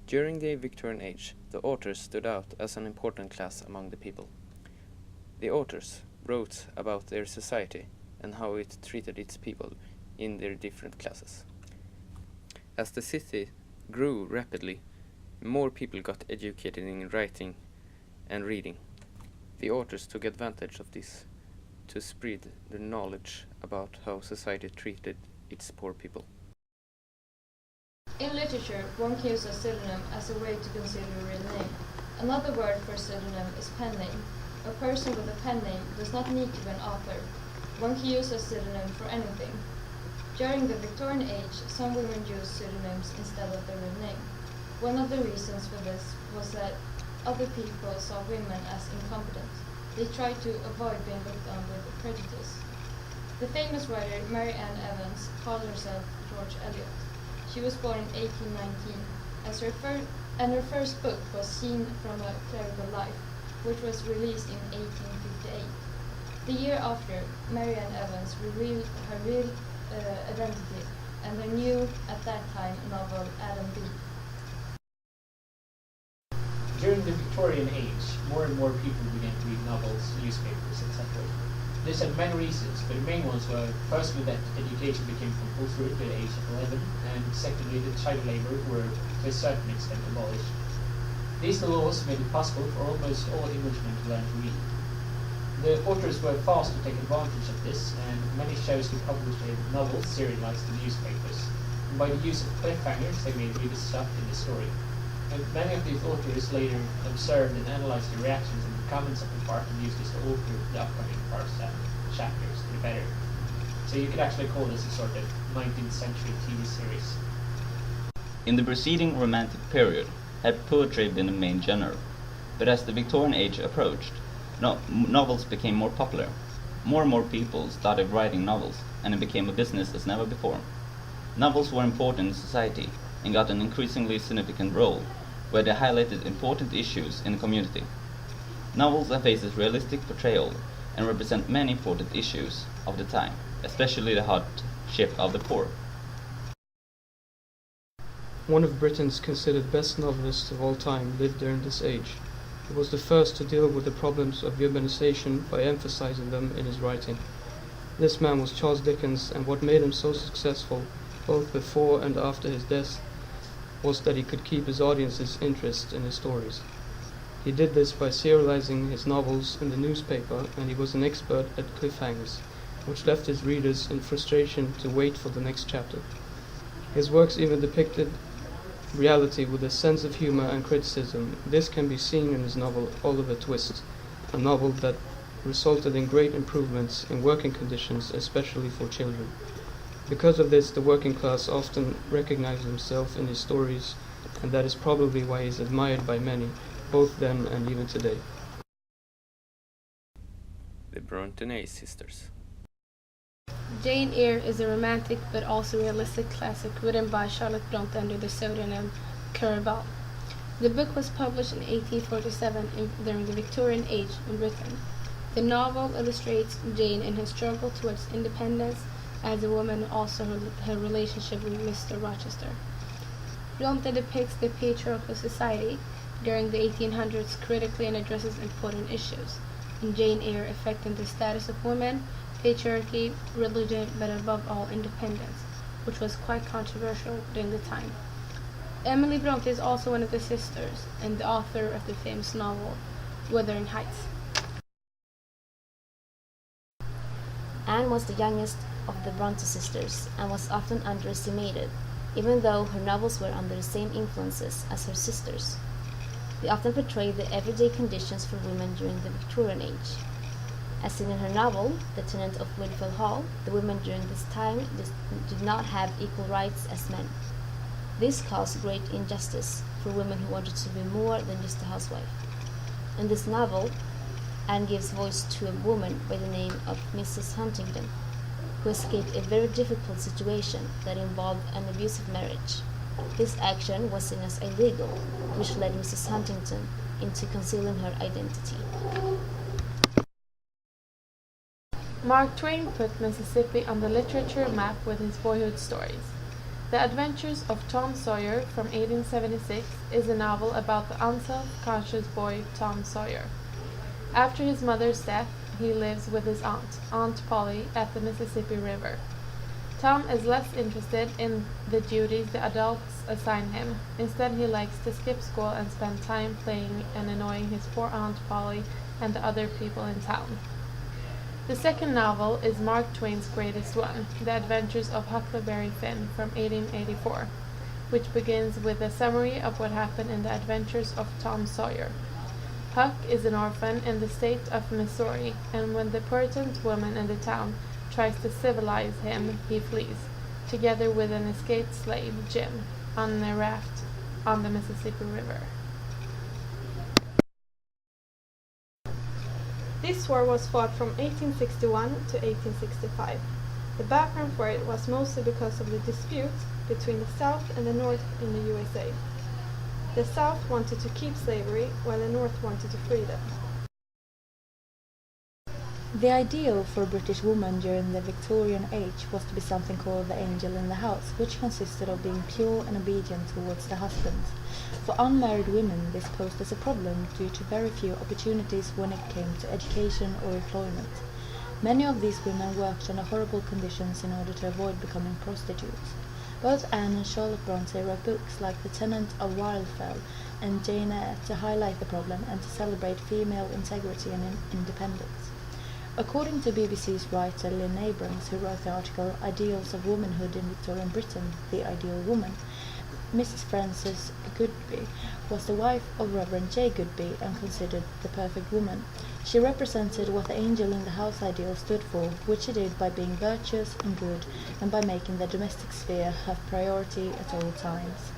During the Victorian age, the authors stood out as an important class among the people. The authors wrote about their society and how it treated its people in their different classes. As the city grew rapidly, more people got educated in writing and reading. The authors took advantage of this to spread their knowledge about how society treated its poor people. In literature, one can use a pseudonym as a way to conceal a real name. Another word for pseudonym is pen name. A person with a pen name does not need to be an author. One can use a pseudonym for anything. During the Victorian age, some women used pseudonyms instead of their real name. One of the reasons for this was that other people saw women as incompetent. They tried to avoid being looked on with prejudice. The famous writer Mary Ann Evans called herself George Eliot. She was born in 1819, and her first book was Scene from a Clerical Life, which was released in 1858. The year after, Mary Ann Evans revealed her real identity and the new, at that time, novel Adam Bede. During the Victorian age, more and more people began to read novels, newspapers, etc. This had many reasons, but the main ones were, firstly, that education became compulsory at the age of 11, and secondly, that child labor were to a certain extent abolished. These laws made it possible for almost all Englishmen to learn to read. The authors were fast to take advantage of this, and many chose to publish their novels serialized in newspapers. And by the use of cliffhangers, they made readers stuck in the story. And many of these authors later observed and analyzed the reactions and the comments of the part and used this to alter the upcoming parts and chapters for the better. So you could actually call this a sort of 19th century TV series. In the preceding Romantic period had poetry been the main genre, but as the Victorian age approached, novels became more popular. More and more people started writing novels, and it became a business as never before. Novels were important in society and got an increasingly significant role, where they highlighted important issues in the community. Novels are faces realistic portrayal and represent many important issues of the time, especially the hardship of the poor. One of Britain's considered best novelists of all time lived during this age. He was the first to deal with the problems of urbanization by emphasizing them in his writing. This man was Charles Dickens, and what made him so successful, both before and after his death, was that he could keep his audience's interest in his stories. He did this by serializing his novels in the newspaper, and he was an expert at cliffhangers, which left his readers in frustration to wait for the next chapter. His works even depicted reality with a sense of humor and criticism. This can be seen in his novel Oliver Twist, a novel that resulted in great improvements in working conditions, especially for children. Because of this, the working class often recognized himself in his stories, and that is probably why he is admired by many, both then and even today. The Bronte sisters. Jane Eyre is a romantic but also realistic classic written by Charlotte Bronte under the pseudonym Caraval. The book was published in 1847 during the Victorian age in Britain. The novel illustrates Jane in her struggle towards independence as a woman, also her relationship with Mr. Rochester. Bronte depicts the patriarchal society during the 1800s critically and addresses important issues, in Jane Eyre affecting the status of women, patriarchy, religion, but above all independence, which was quite controversial during the time. Emily Bronte is also one of the sisters and the author of the famous novel Wuthering Heights. Anne was the youngest of the Bronte sisters and was often underestimated, even though her novels were under the same influences as her sisters. They often portrayed the everyday conditions for women during the Victorian age. As seen in her novel, The Tenant of Woodville Hall, the women during this time did not have equal rights as men. This caused great injustice for women who wanted to be more than just a housewife. In this novel, Anne gives voice to a woman by the name of Mrs. Huntingdon, who escaped a very difficult situation that involved an abusive marriage. This action was seen as illegal, which led Mrs. Huntingdon into concealing her identity. Mark Twain put Mississippi on the literature map with his boyhood stories. The Adventures of Tom Sawyer from 1876 is a novel about the unself-conscious boy Tom Sawyer. After his mother's death, he lives with his aunt, Aunt Polly, at the Mississippi River. Tom is less interested in the duties the adults assign him. Instead, he likes to skip school and spend time playing and annoying his poor Aunt Polly and the other people in town. The second novel is Mark Twain's greatest one, The Adventures of Huckleberry Finn from 1884, which begins with a summary of what happened in the adventures of Tom Sawyer. Huck is an orphan in the state of Missouri, and when the Puritan woman in the town tries to civilize him, he flees, together with an escaped slave, Jim, on a raft on the Mississippi River. This war was fought from 1861 to 1865. The background for it was mostly because of the dispute between the South and the North in the USA. The South wanted to keep slavery, while the North wanted to free them. The ideal for a British woman during the Victorian age was to be something called the angel in the house, which consisted of being pure and obedient towards the husband. For unmarried women, this posed as a problem due to very few opportunities when it came to education or employment. Many of these women worked under horrible conditions in order to avoid becoming prostitutes. Both Anne and Charlotte Bronte wrote books like The Tenant of Wildfell and Jane Eyre to highlight the problem and to celebrate female integrity and independence. According to BBC's writer Lynn Abrams, who wrote the article Ideals of Womanhood in Victorian Britain, The Ideal Woman, Mrs. Frances Goodby was the wife of Reverend J. Goodby and considered the perfect woman. She represented what the angel in the house ideal stood for, which she did by being virtuous and good and by making the domestic sphere have priority at all times.